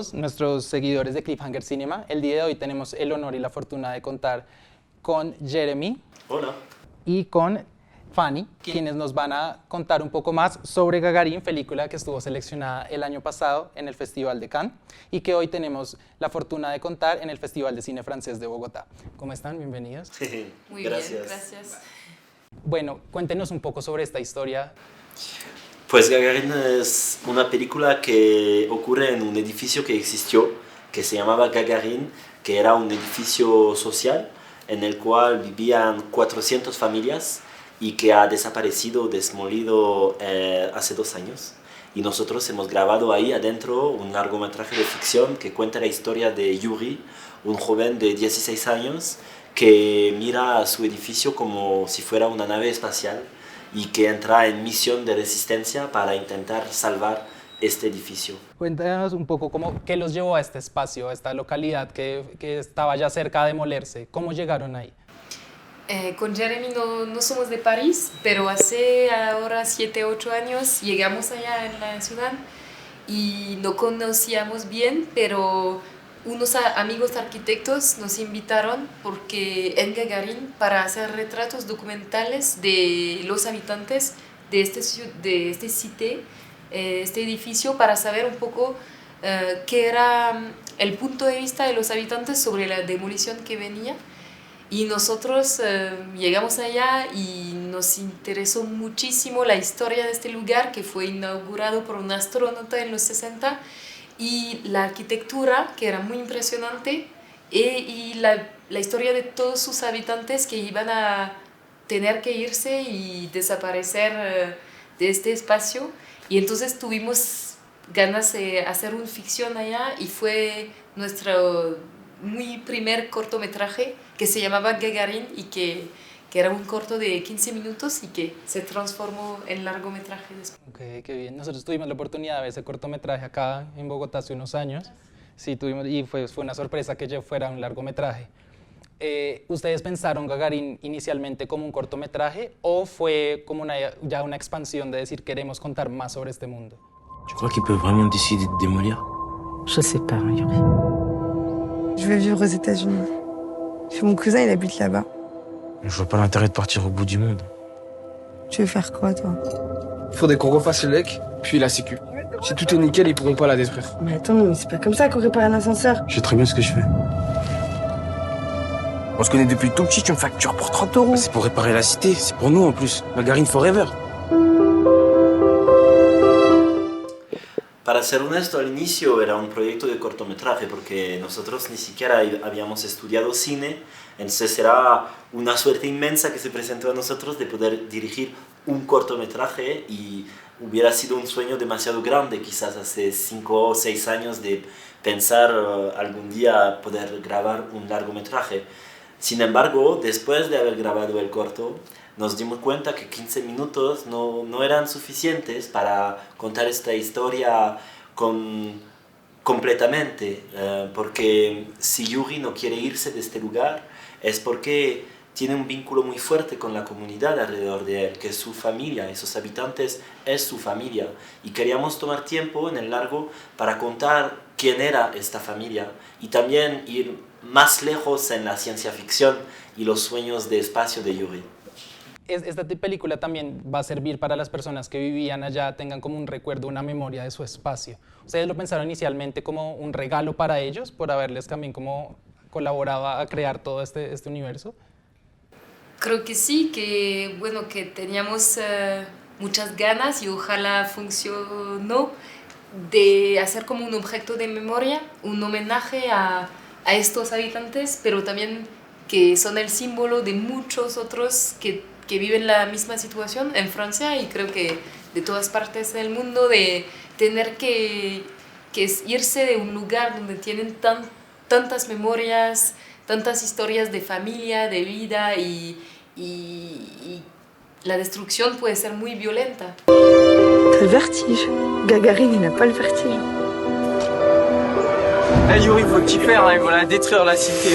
todos nuestros seguidores de Cliffhanger Cinema. El día de hoy tenemos el honor y la fortuna de contar con Jeremy. Hola. Y con Fanny, quienes nos van a contar un poco más sobre Gagarin, película que estuvo seleccionada el año pasado en el Festival de Cannes y que hoy tenemos la fortuna de contar en el Festival de Cine Francés de Bogotá. ¿Cómo están? Bienvenidos. Muy Gracias. bien, gracias. Bueno, cuéntenos un poco sobre esta historia. Pues Gagarin es una película que ocurre en un edificio que existió, que se llamaba Gagarin, que era un edificio social en el cual vivían 400 familias y que ha desaparecido, desmolido hace 2 años. Y nosotros hemos grabado ahí adentro un largometraje de ficción que cuenta la historia de Yuri, un joven de 16 años que mira a su edificio como si fuera una nave espacial y que entra en misión de resistencia para intentar salvar este edificio. Cuéntanos un poco qué los llevó a este espacio, a esta localidad que estaba ya cerca de demolerse. ¿Cómo llegaron ahí? Con Jeremy no somos de París, pero hace ahora 7, 8 años llegamos allá en la ciudad y no conocíamos bien, pero unos amigos arquitectos nos invitaron porque en Gagarin para hacer retratos documentales de los habitantes de este sitio, este edificio, para saber un poco qué era el punto de vista de los habitantes sobre la demolición que venía. Y nosotros llegamos allá y nos interesó muchísimo la historia de este lugar, que fue inaugurado por un astronauta en los 60, y la arquitectura, que era muy impresionante, y la historia de todos sus habitantes que iban a tener que irse y desaparecer de este espacio. Y entonces tuvimos ganas de hacer una ficción allá y fue nuestro muy primer cortometraje que se llamaba Gagarin y que era un corto de 15 minutos y que se transformó en largometraje después. Ok, qué bien. Nosotros tuvimos la oportunidad de ver ese cortometraje acá en Bogotá hace unos años. Sí, tuvimos, y fue una sorpresa que ya fuera un largometraje. ¿Ustedes pensaron Gagarin inicialmente como un cortometraje o fue como ya una expansión de decir queremos contar más sobre este mundo? Tu crois qu'ils peuvent vraiment décider de démolir? Je sais pas, Yuri. Je vais vivre aux États-Unis. Mon cousin, il habite là-bas. Je vois pas l'intérêt de partir au bout du monde. Tu veux faire quoi, toi? Faudrait qu'on refasse le LEC, puis la sécu. Si tout est nickel, ils pourront pas la détruire. Mais attends, mais c'est pas comme ça qu'on répare un ascenseur. Je sais très bien ce que je fais. On se connaît depuis tout petit, tu me factures pour 30 €. C'est pour réparer la cité, c'est pour nous en plus. Gagarin forever. Para ser honesto, al inicio era un proyecto de cortometraje porque nosotros ni siquiera habíamos estudiado cine, entonces era una suerte inmensa que se presentó a nosotros de poder dirigir un cortometraje y hubiera sido un sueño demasiado grande, quizás hace 5 o 6 años, de pensar algún día poder grabar un largometraje. Sin embargo, después de haber grabado el corto, nos dimos cuenta que 15 minutos no eran suficientes para contar esta historia completamente, porque si Yuri no quiere irse de este lugar es porque tiene un vínculo muy fuerte con la comunidad alrededor de él, que es su familia, esos habitantes es su familia, y queríamos tomar tiempo en el largo para contar quién era esta familia y también ir más lejos en la ciencia ficción y los sueños de espacio de Yuri. Esta película también va a servir para las personas que vivían allá, tengan como un recuerdo, una memoria de su espacio. ¿Ustedes lo pensaron inicialmente como un regalo para ellos por haberles también como colaborado a crear todo este universo? Creo que sí, que bueno, que teníamos muchas ganas y ojalá funcionó de hacer como un objeto de memoria, un homenaje a estos habitantes, pero también que son el símbolo de muchos otros que viven la misma situación en Francia y creo que de todas partes del mundo, de tener que irse de un lugar donde tienen tantas memorias, tantas historias de familia, de vida y la destrucción puede ser muy violenta. T'as le vertige. Gagarin, il n'a pas le vertige. Hey Yuri, faut t'y faire, hein, ils vont la détruire la cité.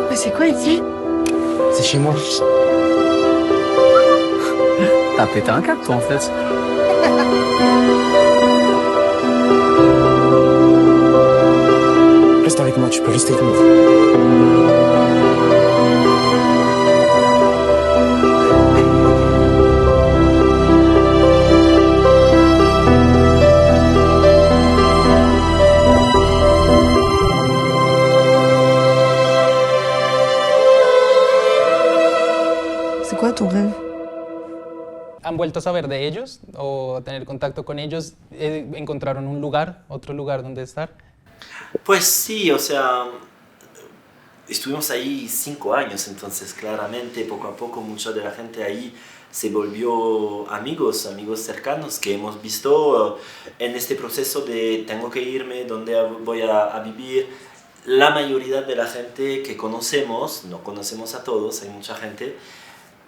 Mais c'est quoi ici? C'est chez moi. T'as pété un câble, toi, en fait. Reste avec moi, tu peux rester avec moi. C'est quoi ton rêve? ¿Han vuelto a saber de ellos o a tener contacto con ellos? ¿Encontraron un lugar, otro lugar donde estar? Pues sí, o sea, estuvimos ahí 5 años, entonces claramente poco a poco mucha de la gente ahí se volvió amigos, amigos cercanos que hemos visto en este proceso de tengo que irme, dónde voy a vivir. La mayoría de la gente que conocemos, no conocemos a todos, hay mucha gente,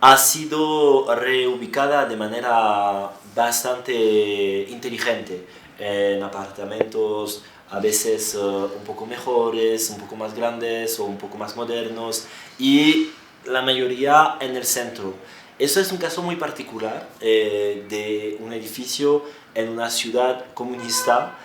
ha sido reubicada de manera bastante inteligente en apartamentos a veces un poco mejores, un poco más grandes o un poco más modernos y la mayoría en el centro. Eso es un caso muy particular de un edificio en una ciudad comunista.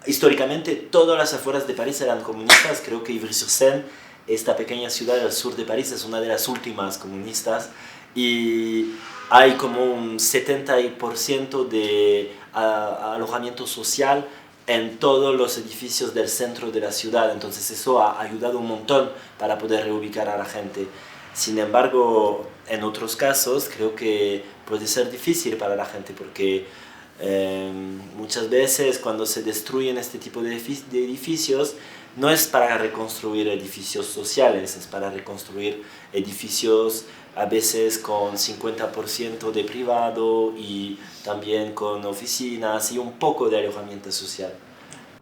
Históricamente todas las afueras de París eran comunistas, creo que Ivry-sur-Seine, esta pequeña ciudad al sur de París, es una de las últimas comunistas y hay como un 70% de alojamiento social en todos los edificios del centro de la ciudad, entonces eso ha ayudado un montón para poder reubicar a la gente. Sin embargo, en otros casos creo que puede ser difícil para la gente porque muchas veces cuando se destruyen este tipo de edificios no es para reconstruir edificios sociales, es para reconstruir edificios a veces con 50% de privado y también con oficinas y un poco de alojamiento social.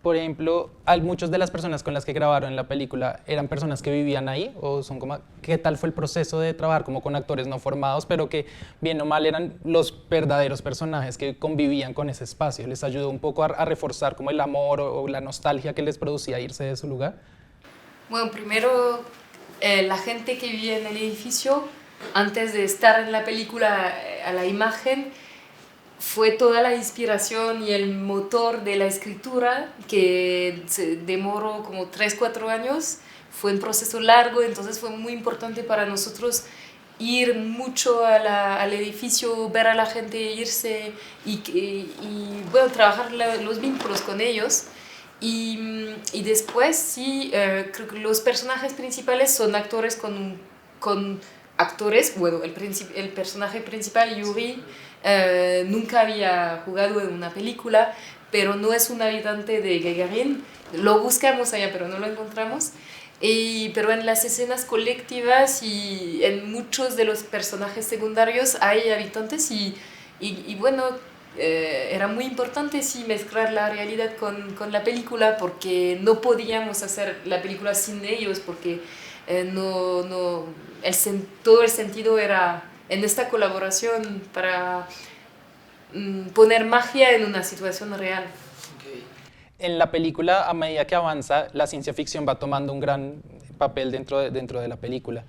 Por ejemplo, muchas de las personas con las que grabaron la película eran personas que vivían ahí o son como, ¿qué tal fue el proceso de trabajar como con actores no formados, pero que bien o mal eran los verdaderos personajes que convivían con ese espacio? ¿Les ayudó un poco a reforzar como el amor o la nostalgia que les producía irse de su lugar? Bueno, primero la gente que vivía en el edificio, antes de estar en la película a la imagen, fue toda la inspiración y el motor de la escritura que se demoró como 3-4 años. Fue un proceso largo, entonces fue muy importante para nosotros ir mucho al edificio, ver a la gente irse y bueno, trabajar los vínculos con ellos. Y después sí, creo que los personajes principales son actores con actores, bueno, el personaje principal, Yuri, nunca había jugado en una película, pero no es un habitante de Gagarin. Lo buscamos allá, pero no lo encontramos. Pero en las escenas colectivas y en muchos de los personajes secundarios hay habitantes y bueno, era muy importante sí mezclar la realidad con la película porque no podíamos hacer la película sin ellos porque todo el sentido era en esta colaboración para poner magia en una situación real. En la película, a medida que avanza, la ciencia ficción va tomando un gran papel dentro de la película.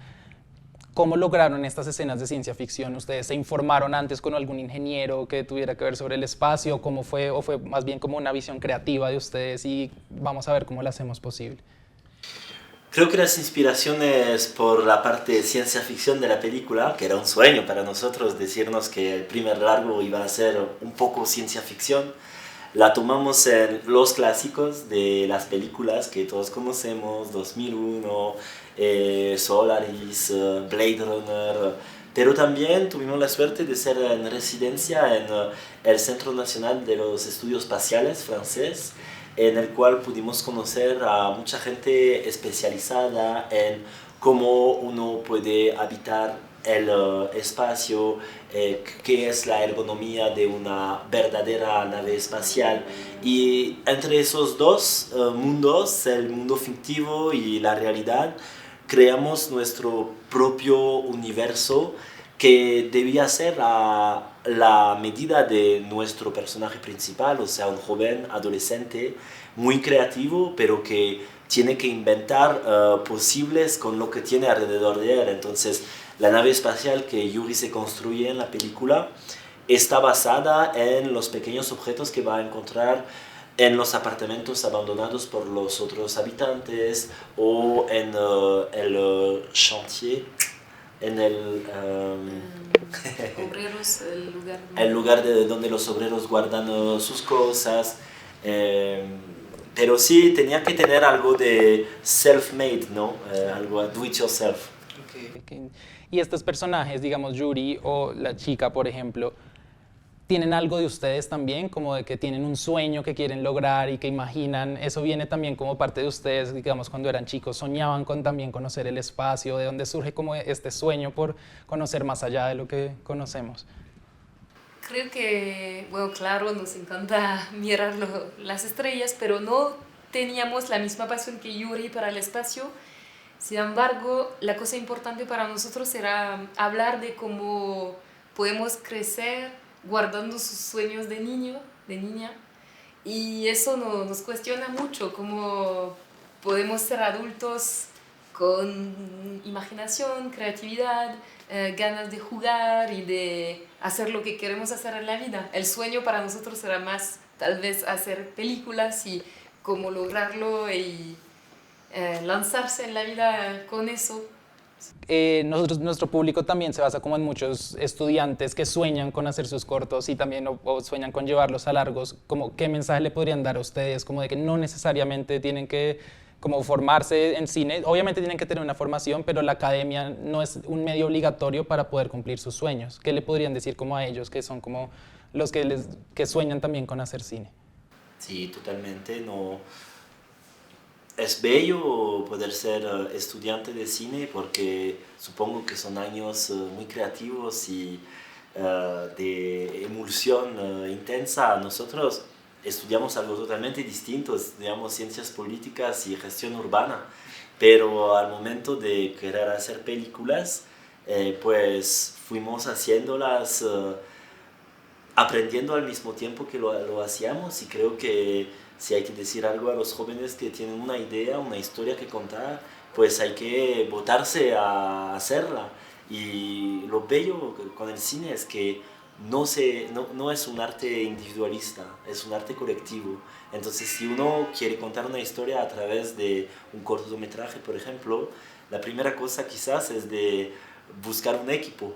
¿Cómo lograron estas escenas de ciencia ficción? ¿Ustedes se informaron antes con algún ingeniero que tuviera que ver sobre el espacio? ¿Cómo fue? ¿O fue más bien como una visión creativa de ustedes y vamos a ver cómo la hacemos posible? Creo que las inspiraciones por la parte de ciencia ficción de la película, que era un sueño para nosotros decirnos que el primer largo iba a ser un poco ciencia ficción, la tomamos en los clásicos de las películas que todos conocemos, 2001, Solaris, Blade Runner, pero también tuvimos la suerte de ser en residencia en el Centro Nacional de los Estudios Espaciales francés, en el cual pudimos conocer a mucha gente especializada en cómo uno puede habitar el espacio, qué es la ergonomía de una verdadera nave espacial. Y entre esos dos mundos, el mundo fictivo y la realidad, creamos nuestro propio universo que debía ser a la medida de nuestro personaje principal, o sea, un joven adolescente muy creativo, pero que tiene que inventar posibles con lo que tiene alrededor de él. Entonces, la nave espacial que Yuri se construye en la película está basada en los pequeños objetos que va a encontrar en los apartamentos abandonados por los otros habitantes o en el chantier, en el... obreros, el lugar de donde los obreros guardan sus cosas. Pero sí tenía que tener algo de self-made, ¿no? Algo do it yourself. Okay. Y estos personajes, digamos Yuri o la chica, por ejemplo, ¿tienen algo de ustedes también? Como de que tienen un sueño que quieren lograr y que imaginan. ¿Eso viene también como parte de ustedes, digamos, cuando eran chicos? ¿Soñaban con también conocer el espacio? ¿De dónde surge como este sueño por conocer más allá de lo que conocemos? Creo que, bueno, claro, nos encanta mirar las estrellas, pero no teníamos la misma pasión que Yuri para el espacio. Sin embargo, la cosa importante para nosotros era hablar de cómo podemos crecer guardando sus sueños de niño, de niña, y eso nos cuestiona mucho, cómo podemos ser adultos con imaginación, creatividad, ganas de jugar y de hacer lo que queremos hacer en la vida. El sueño para nosotros era más tal vez hacer películas y cómo lograrlo y lanzarse en la vida con eso. Nuestro público también se basa como en muchos estudiantes que sueñan con hacer sus cortos y también o sueñan con llevarlos a largos. Como, ¿qué mensaje le podrían dar a ustedes? Como de que no necesariamente tienen que como formarse en cine. Obviamente tienen que tener una formación, pero la academia no es un medio obligatorio para poder cumplir sus sueños. ¿Qué le podrían decir como a ellos que son como los que sueñan también con hacer cine? Sí, totalmente. No. Es bello poder ser estudiante de cine porque supongo que son años muy creativos y de emulsión intensa. Nosotros estudiamos algo totalmente distinto, estudiamos ciencias políticas y gestión urbana, pero al momento de querer hacer películas, pues fuimos haciéndolas, aprendiendo al mismo tiempo que lo hacíamos, y creo que si hay que decir algo a los jóvenes que tienen una idea, una historia que contar, pues hay que botarse a hacerla. Y lo bello con el cine es que no es un arte individualista, es un arte colectivo. Entonces, si uno quiere contar una historia a través de un cortometraje, por ejemplo, la primera cosa quizás es de buscar un equipo,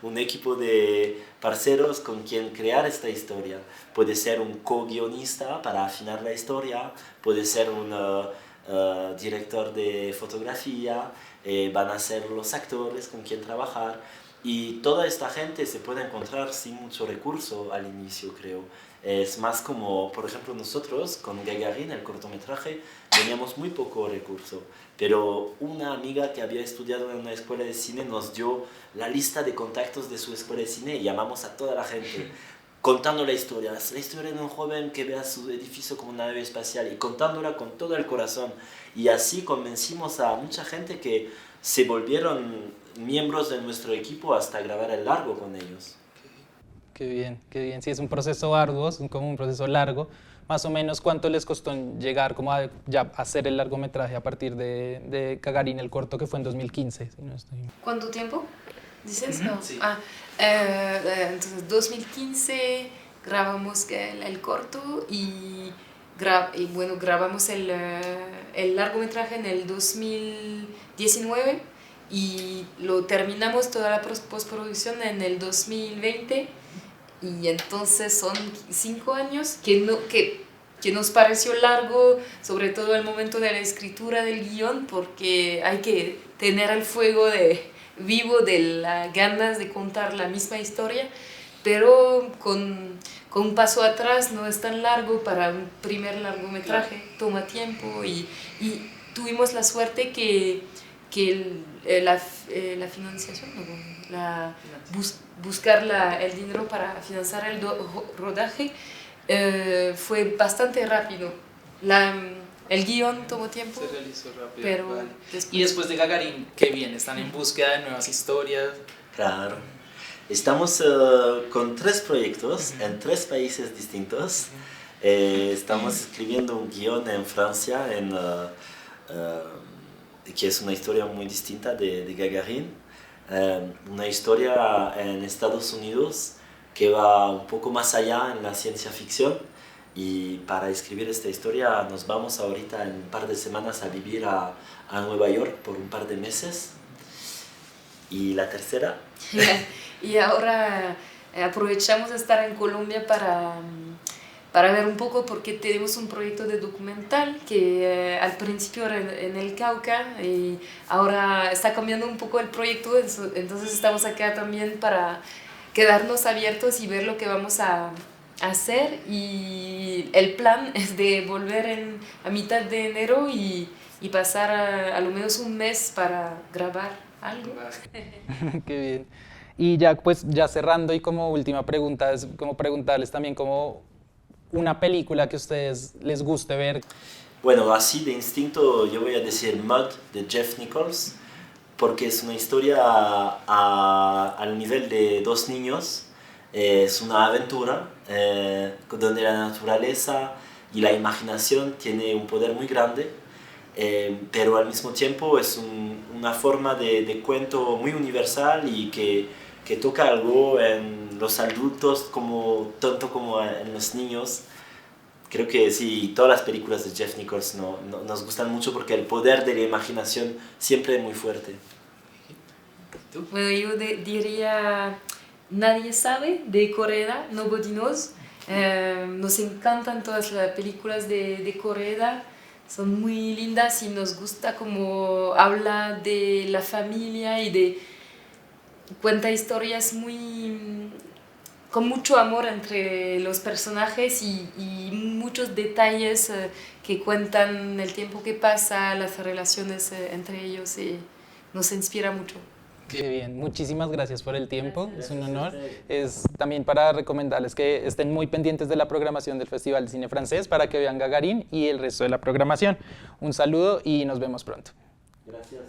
un equipo de parceros con quien crear esta historia. Puede ser un co-guionista para afinar la historia, puede ser un director de fotografía, van a ser los actores con quien trabajar, y toda esta gente se puede encontrar sin mucho recurso al inicio, creo. Es más como, por ejemplo, nosotros con Gagarin, el cortometraje, teníamos muy poco recurso, pero una amiga que había estudiado en una escuela de cine nos dio la lista de contactos de su escuela de cine y llamamos a toda la gente contando la historia de un joven que vea su edificio como una nave espacial, y contándola con todo el corazón. Y así convencimos a mucha gente que se volvieron miembros de nuestro equipo hasta grabar el largo con ellos. Qué bien, qué bien. Sí, es un proceso arduo, es como un proceso largo. Más o menos, ¿cuánto les costó llegar como a ya hacer el largometraje a partir de Gagarin, el corto, que fue en 2015? Si no estoy... ¿Cuánto tiempo dices? Uh-huh, sí. Entonces, 2015 grabamos el corto y bueno, grabamos el largometraje en el 2019 y lo terminamos toda la postproducción en el 2020. Y entonces son 5 años que nos pareció largo, sobre todo el momento de la escritura del guión, porque hay que tener el fuego vivo de las ganas de contar la misma historia, pero con un paso atrás no es tan largo para un primer largometraje, toma tiempo, y tuvimos la suerte que la financiación, buscar el dinero para financiar el rodaje fue bastante rápido. El guión tomó tiempo. Se realizó rápido. Pero vale. después... Y después de Gagarin, ¿qué viene? ¿Están en búsqueda de nuevas historias? Claro. Estamos con 3 proyectos en 3 países distintos. Estamos escribiendo un guión en Francia, que es una historia muy distinta de Gagarin. Una historia en Estados Unidos que va un poco más allá en la ciencia ficción. Y para escribir esta historia nos vamos ahorita en un par de semanas a vivir a Nueva York por un par de meses. ¿Y la tercera? Y ahora aprovechamos de estar en Colombia para ver un poco, porque tenemos un proyecto de documental que al principio era en el Cauca y ahora está cambiando un poco el proyecto, entonces estamos acá también para quedarnos abiertos y ver lo que vamos a hacer, y el plan es de volver a mitad de enero y pasar a lo menos un mes para grabar algo. Qué bien. Y ya pues ya cerrando y como última pregunta es como preguntarles también como una película que a ustedes les guste ver. Bueno, así de instinto yo voy a decir Mud de Jeff Nichols, porque es una historia al nivel de dos niños. Es una aventura donde la naturaleza y la imaginación tiene un poder muy grande, pero al mismo tiempo es una forma de cuento muy universal y que toca algo en los adultos tanto como en los niños. Creo que sí, todas las películas de Jeff Nichols nos gustan mucho porque el poder de la imaginación siempre es muy fuerte. ¿Tú? Bueno, yo diría Nadie sabe, de Corea, Nobody Knows. Nos encantan todas las películas de Corea, son muy lindas y nos gusta como habla de la familia y cuenta historias con mucho amor entre los personajes y muchos detalles que cuentan el tiempo que pasa, las relaciones entre ellos, y nos inspira mucho. Qué bien, muchísimas gracias por el tiempo, es un honor. Es también para recomendarles que estén muy pendientes de la programación del Festival de Cine Francés para que vean Gagarin y el resto de la programación. Un saludo y nos vemos pronto. Gracias.